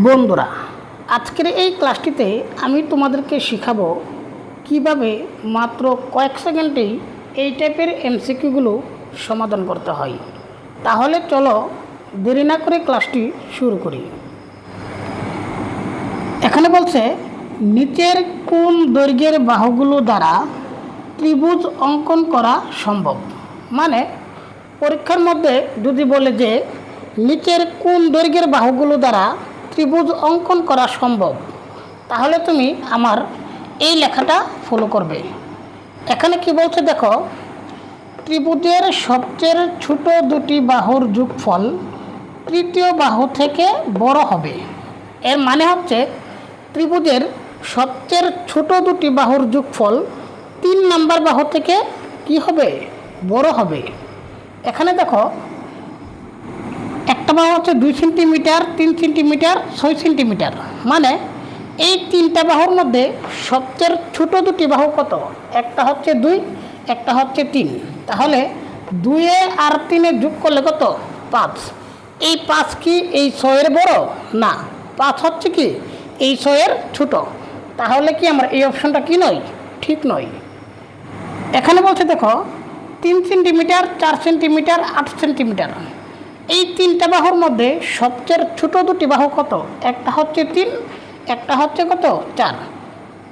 বন্ধুরা, আজকের এই ক্লাসটিতে আমি তোমাদেরকে শেখাবো কিভাবে মাত্র কয়েক সেকেন্ডেই এই টাইপের এমসিকিউগুলো সমাধান করতে হয়। তাহলে চলো দেরি না করে ক্লাসটি শুরু করি। এখানে বলছে নিচের কোন দৈর্ঘ্যের বাহুগুলো দ্বারা ত্রিভুজ অঙ্কন করা সম্ভব। মানে পরীক্ষার মধ্যে যদি বলে যে নিচের কোন দৈর্ঘ্যের বাহুগুলো দ্বারা ত্রিভুজ অঙ্কন করা সম্ভব, তাহলে তুমি আমার এই লেখাটা ফলো করবে। এখানে কি বলছে দেখো, ত্রিভুজের সবচেয়ে ছোট দুটি বাহুর যোগফল তৃতীয় বাহু থেকে বড় হবে। এর মানে হচ্ছে ত্রিভুজের সবচেয়ে ছোট দুটি বাহুর যোগফল 3 নম্বর বাহু থেকে কি হবে, বড় হবে। এখানে দেখো একটা বাহু হচ্ছে 2 সেন্টিমিটার, 3 সেন্টিমিটার, 6 সেন্টিমিটার। মানে এই তিনটা বাহুর মধ্যে সবচেয়ে ছোট দুটি বাহু কত? একটা হচ্ছে 2, একটা হচ্ছে 3। তাহলে 2 আর 3 যোগ করলে কত? 5। এই 5 কি এই 6 এর বড়? না, 5 হচ্ছে কি এই 6 এর ছোট। তাহলে কি আমার এই অপশনটা কি নয়, ঠিক নয়। এখানে বলছে দেখো 3 সেন্টিমিটার, 4 সেন্টিমিটার, 8 সেন্টিমিটার। এই তিনটা বাহুর মধ্যে সবচেয়ে ছোট দুটি বাহু কত? একটা হচ্ছে 3, একটা হচ্ছে কত? 4।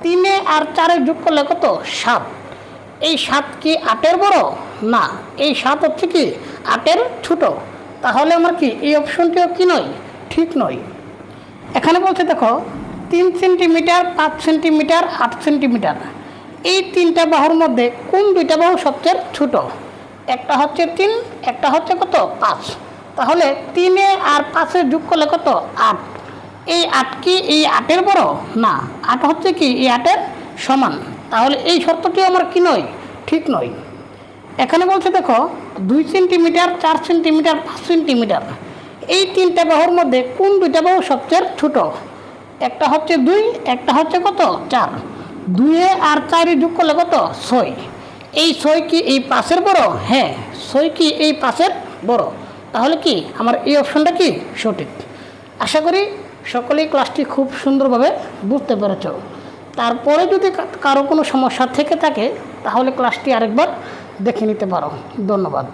3 আর 4 যোগ করলে কত? 7। এই 7 কি 8 এর বড়? না, এই 7 হচ্ছে কি 8 এর ছোট। তাহলে আমার কি এই অপশনটিও কি নয়, ঠিক নয়। এখানে বলছে দেখো 3 সেন্টিমিটার, 5 সেন্টিমিটার, 8 সেন্টিমিটার। এই তিনটা বাহুর মধ্যে কোন দুইটা বাহু সবচেয়ে ছোট? একটা হচ্ছে 3, একটা হচ্ছে কত? 5। তাহলে 3 আর 5 যোগ করলে কত? 8। এই 8 কি এই 8 এর বড়? না, 8 হচ্ছে কি এই 8 এর সমান। তাহলে এই শর্তটি আমার কি নয়, ঠিক নয়। এখানে বলছে দেখো 2 সেন্টিমিটার, 4 সেন্টিমিটার, 5 সেন্টিমিটার। এই তিনটা বাহুর মধ্যে কোন দুইটা বাহু সবচেয়ে ছোট? একটা হচ্ছে 2, একটা হচ্ছে কত? 4। 2 আর 4 যোগ করলে কত? 6। এই 6 কি এই 5 এর বড়? হ্যাঁ, 6 কি এই 5 এর বড়। তাহলে কি আমার এই অপশনটা কি সঠিক। আশা করি সকলেই ক্লাসটি খুব সুন্দরভাবে বুঝতে পেরেছ। তারপরে যদি কারো কোনো সমস্যা থেকে থাকে তাহলে ক্লাসটি আরেকবার দেখে নিতে পারো। ধন্যবাদ।